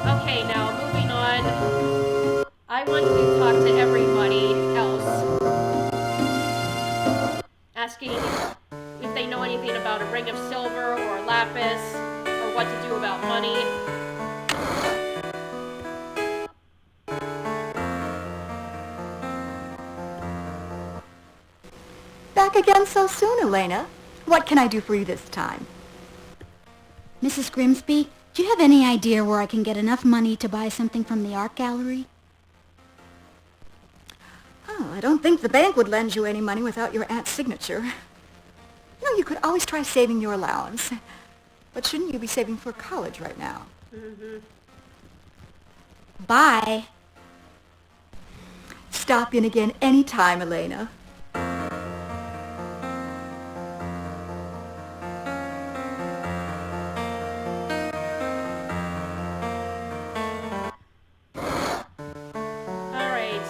Okay, now moving on. I want to talk to everybody else, asking if they know anything about a ring of silver or a lapis, or what to do about money. Back again so soon, Elena. What can I do for you this time? Mrs. Grimesby, do you have any idea where I can get enough money to buy something from the art gallery? Oh, I don't think the bank would lend you any money without your aunt's signature. No, you could always try saving your allowance. But shouldn't you be saving for college right now? Mm-hmm. Bye. Stop in again any time, Elena. Alright,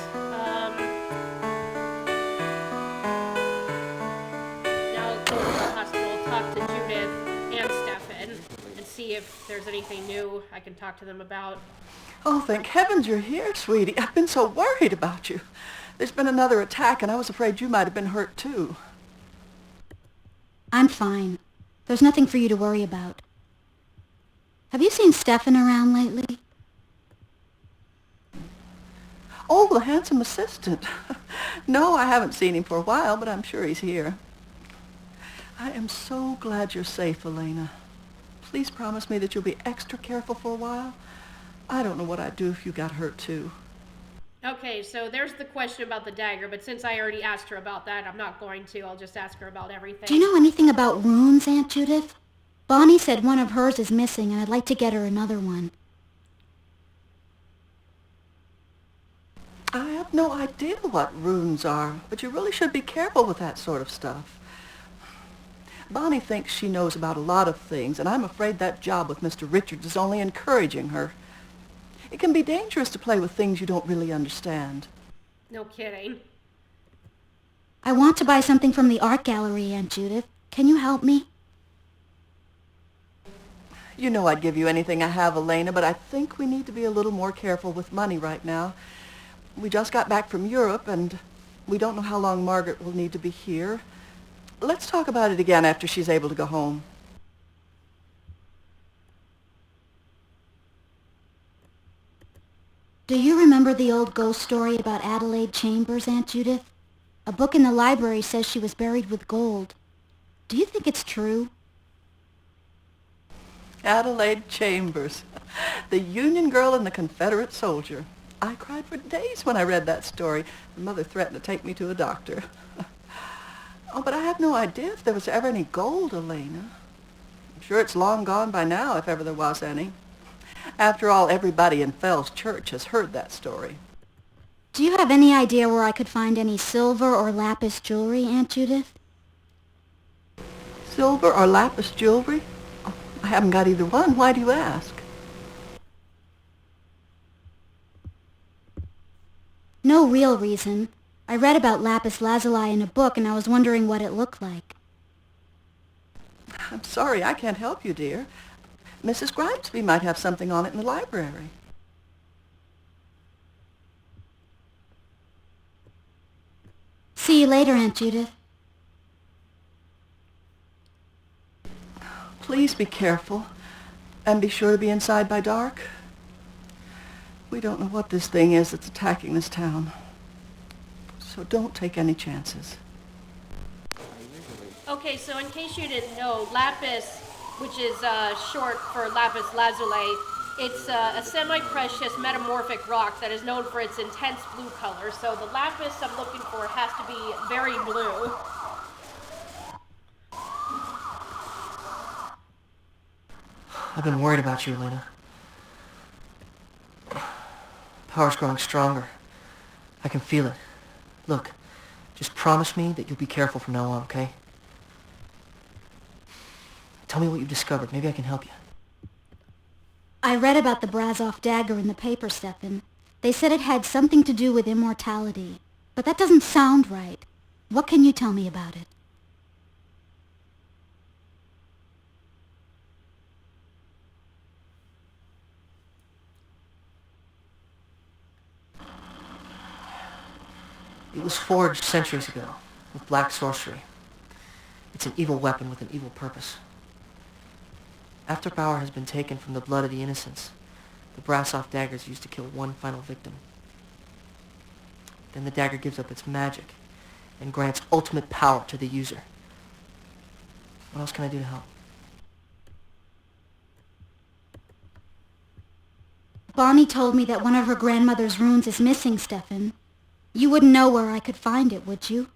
now I'll go to the hospital, talk to Judith and Stefan, and see if there's anything new I can talk to them about. Oh, thank heavens you're here, sweetie. I've been so worried about you. There's been another attack, and I was afraid you might have been hurt, too. I'm fine. There's nothing for you to worry about. Have you seen Stefan around lately? Oh, the handsome assistant. No, I haven't seen him for a while, but I'm sure he's here. I am so glad you're safe, Elena. Please promise me that you'll be extra careful for a while. I don't know what I'd do if you got hurt, too. Okay, so there's the question about the dagger, but since I already asked her about that, I'm not going to. I'll just ask her about everything. Do you know anything about runes, Aunt Judith? Bonnie said one of hers is missing, and I'd like to get her another one. I have no idea what runes are, but you really should be careful with that sort of stuff. Bonnie thinks she knows about a lot of things, and I'm afraid that job with Mr. Richards is only encouraging her. It can be dangerous to play with things you don't really understand. No kidding. I want to buy something from the art gallery, Aunt Judith. Can you help me? You know I'd give you anything I have, Elena, but I think we need to be a little more careful with money right now. We just got back from Europe, and we don't know how long Margaret will need to be here. Let's talk about it again after she's able to go home. Do you remember the old ghost story about Adelaide Chambers, Aunt Judith? A book in the library says she was buried with gold. Do you think it's true? Adelaide Chambers, the Union girl and the Confederate soldier. I cried for days when I read that story. My mother threatened to take me to a doctor. Oh, but I have no idea if there was ever any gold, Elena. I'm sure it's long gone by now, if ever there was any. After all, everybody in Fell's Church has heard that story. Do you have any idea where I could find any silver or lapis jewelry, Aunt Judith? Silver or lapis jewelry? Oh, I haven't got either one. Why do you ask? No real reason. I read about lapis lazuli in a book, and I was wondering what it looked like. I'm sorry, I can't help you, dear. Mrs. Grimesby might have something on it in the library. See you later, Aunt Judith. Please be careful, and be sure to be inside by dark. We don't know what this thing is that's attacking this town, so don't take any chances. Okay, so in case you didn't know, lapis, which is short for lapis lazuli, it's a semi-precious metamorphic rock that is known for its intense blue color. So the lapis I'm looking for has to be very blue. I've been worried about you, Elena. Power's growing stronger. I can feel it. Look, just promise me that you'll be careful from now on, okay? Tell me what you've discovered. Maybe I can help you. I read about the Brazov dagger in the paper, Stefan. They said it had something to do with immortality. But that doesn't sound right. What can you tell me about it? It was forged centuries ago with black sorcery. It's an evil weapon with an evil purpose. After power has been taken from the blood of the innocents, the brass-off dagger is used to kill one final victim. Then the dagger gives up its magic and grants ultimate power to the user. What else can I do to help? Bonnie told me that one of her grandmother's runes is missing, Stefan. You wouldn't know where I could find it, would you?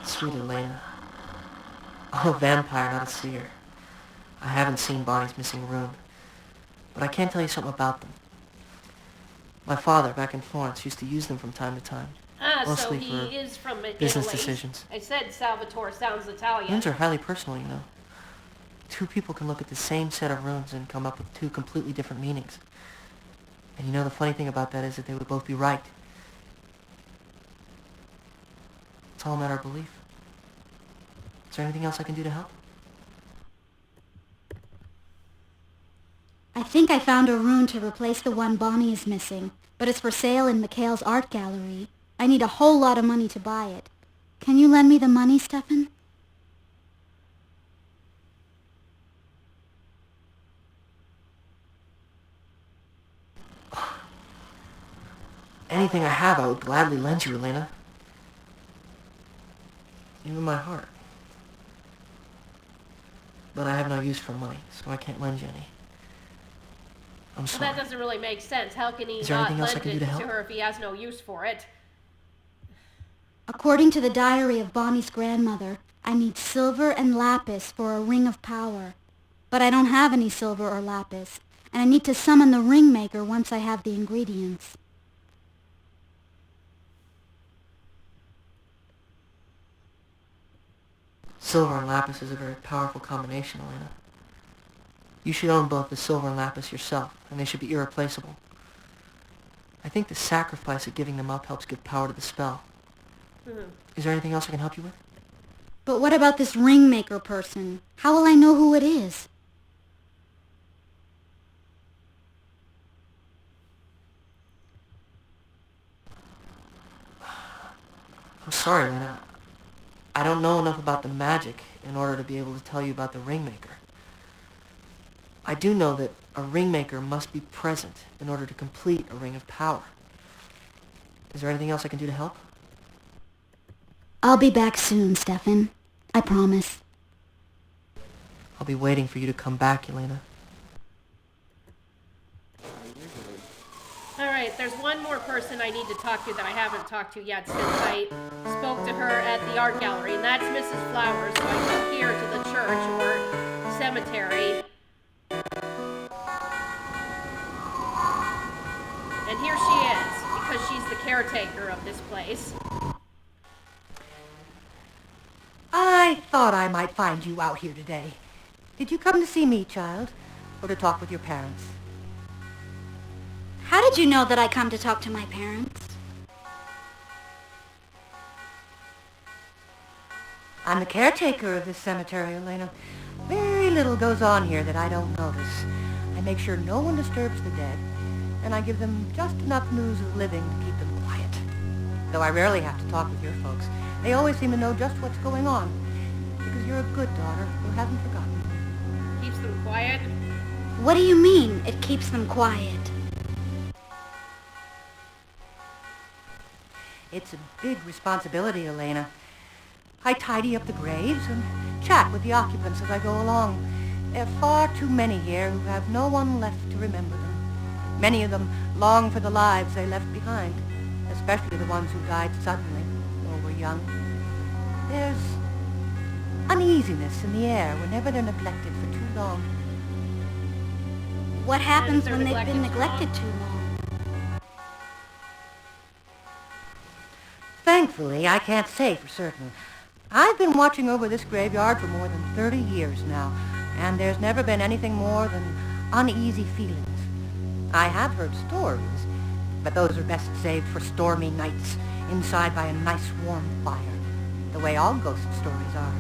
Sweet Elena. I'm a vampire, not a seer. I haven't seen Bonnie's missing rune, but I can tell you something about them. My father, back in Florence, used to use them from time to time. So Mostly he for is from Italy. business decisions. I said Salvatore sounds Italian. Runes are highly personal, you know. Two people can look at the same set of runes and come up with two completely different meanings. And you know the funny thing about that is that they would both be right. It's all a matter of belief. Is there anything else I can do to help? I think I found a rune to replace the one Bonnie is missing, but it's for sale in McHale's art gallery. I need a whole lot of money to buy it. Can you lend me the money, Stefan? Anything I have, I would gladly lend you, Elena. Even my heart. But I have no use for money, so I can't lend you any. I'm Well, sorry. that doesn't really make sense. How can he Is there not anything else I lend can do it to to help? her if he has no use for it? According to the diary of Bonnie's grandmother, I need silver and lapis for a ring of power. But I don't have any silver or lapis, and I need to summon the ring maker once I have the ingredients. Silver and lapis is a very powerful combination, Elena. You should own both the silver and lapis yourself, and they should be irreplaceable. I think the sacrifice of giving them up helps give power to the spell. Is there anything else I can help you with? But what about this ring maker person? How will I know who it is? I'm sorry, Elena. I don't know enough about the magic in order to be able to tell you about the ringmaker. I do know that a ringmaker must be present in order to complete a ring of power. Is there anything else I can do to help? I'll be back soon, Stefan. I promise. I'll be waiting for you to come back, Elena. Alright, there's one more person I need to talk to that I haven't talked to yet since I spoke to her at the art gallery, and that's Mrs. Flowers. So I come here to the church or cemetery. And here she is, because she's the caretaker of this place. I thought I might find you out here today. Did you come to see me, child, or to talk with your parents? How did you know that I come to talk to my parents? I'm the caretaker of this cemetery, Elena. Very little goes on here that I don't notice. I make sure no one disturbs the dead, and I give them just enough news of living to keep them quiet. Though I rarely have to talk with your folks. They always seem to know just what's going on, because you're a good daughter who hasn't forgotten. Keeps them quiet. What do you mean, it keeps them quiet? It's a big responsibility, Elena. I tidy up the graves and chat with the occupants as I go along. There are far too many here who have no one left to remember them. Many of them long for the lives they left behind, especially the ones who died suddenly or were young. There's uneasiness in the air whenever they're neglected for too long. What happens they're when they've been neglected neglected too long? Thankfully, I can't say for certain. I've been watching over this graveyard for more than 30 years now, and there's never been anything more than uneasy feelings. I have heard stories, but those are best saved for stormy nights inside by a nice warm fire, the way all ghost stories are.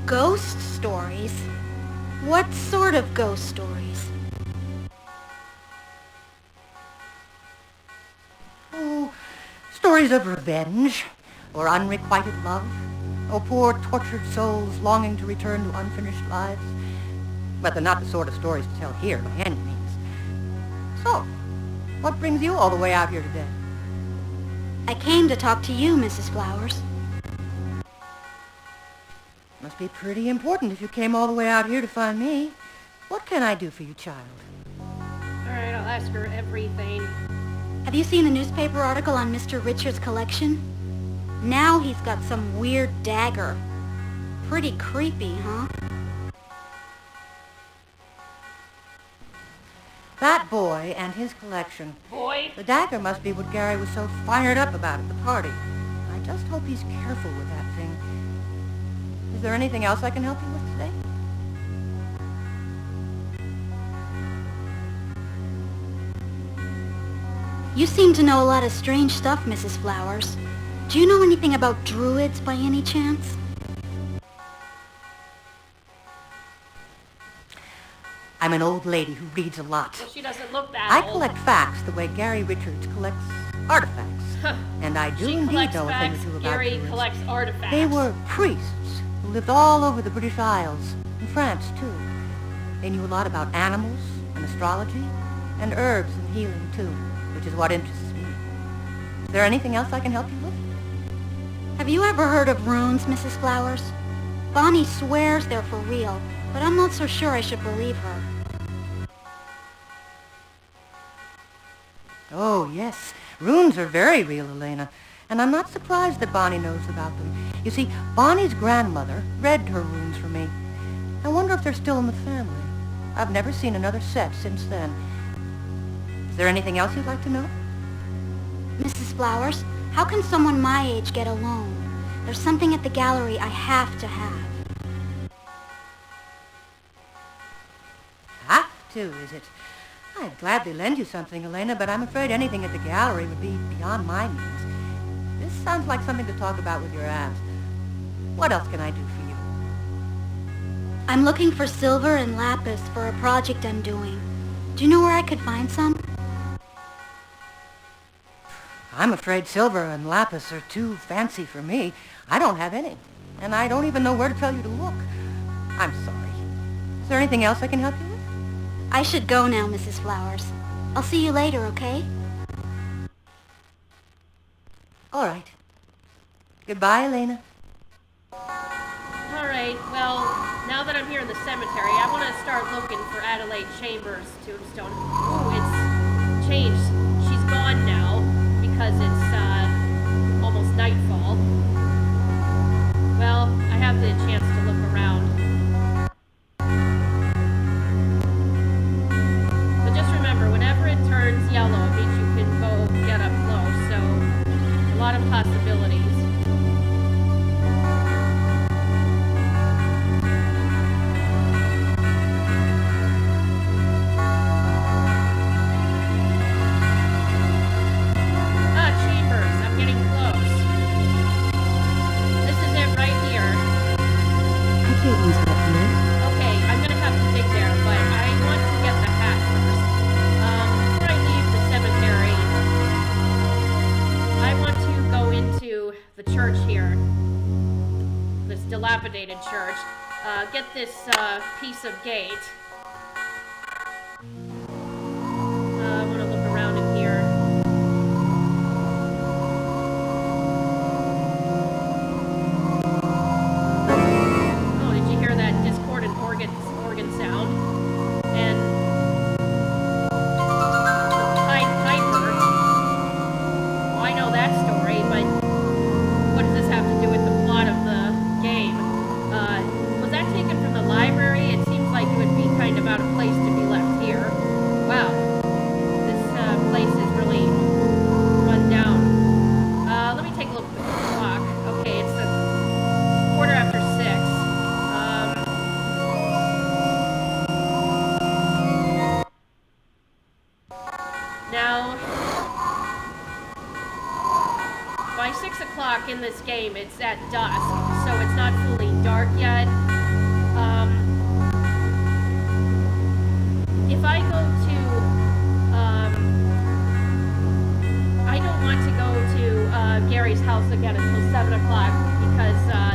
Ghost stories? What sort of ghost stories? Oh, stories of revenge, or unrequited love, or poor tortured souls longing to return to unfinished lives. But they're not the sort of stories to tell here by any means. So, what brings you all the way out here today? I came to talk to you, Mrs. Flowers. Must be pretty important if you came all the way out here to find me. What can I do for you, child? Alright, I'll ask her everything. Have you seen the newspaper article on Mr. Richard's collection? Now he's got some weird dagger. Pretty creepy, huh? That boy and his collection. Boy? The dagger must be what Gary was so fired up about at the party. I just hope he's careful with that thing. Is there anything else I can help you with today? You seem to know a lot of strange stuff, Mrs. Flowers. Do you know anything about druids by any chance? I'm an old lady who reads a lot. Well, she doesn't look that I old. collect facts the way Gary Richards collects artifacts. And I do She indeed collects know a thing facts, or two about Gary druids. collects artifacts. They were priests who lived all over the British Isles, in France too. They knew a lot about animals and astrology, and herbs and healing too, which is what interests me. Is there anything else I can help you with? Have you ever heard of runes, Mrs. Flowers? Bonnie swears they're for real, but I'm not so sure I should believe her. Oh, yes. Runes are very real, Elena. And I'm not surprised that Bonnie knows about them. You see, Bonnie's grandmother read her runes for me. I wonder if they're still in the family. I've never seen another set since then. Is there anything else you'd like to know? Mrs. Flowers, how can someone my age get a loan? There's something at the gallery I have to have. Have to, is it? I'd gladly lend you something, Elena, but I'm afraid anything at the gallery would be beyond my means. This sounds like something to talk about with your aunt. What else can I do for you? I'm looking for silver and lapis for a project I'm doing. Do you know where I could find some? I'm afraid silver and lapis are too fancy for me. I don't have any, and I don't even know where to tell you to look. I'm sorry. Is there anything else I can help you with? I should go now, Mrs. Flowers. I'll see you later, okay? All right. Goodbye, Elena. Alright, well, now that I'm here in the cemetery, I want to start looking for Adelaide Chambers' tombstone. Ooh, it's changed. She's gone now because it's almost nightfall. Well, I have the chance to look around. But just remember, whenever it turns yellow, it means you can go get up close, so a lot of possibilities. Chambers, I'm getting close. This is it right here. I can't use that here. Okay, I'm gonna have to dig there, but I want to get the hat first. Before I leave the cemetery, I want to go into the church here. This dilapidated church. Get this piece of gate. I want to look around in here. Oh, did you hear that discordant organ sound? And Pied Piper. Well, I know that story, but what does this have to do with the plot of the game? Was that taken from the library? It seems like it would be kind of out of place to be left here. Wow. This place is really run down. Let me take a look at the clock. Okay, it's the 6:15. Now, by 6 o'clock in this game, it's at dusk, so it's not fully dark yet. If I go to, I don't want to go to Gary's house again until 7 o'clock because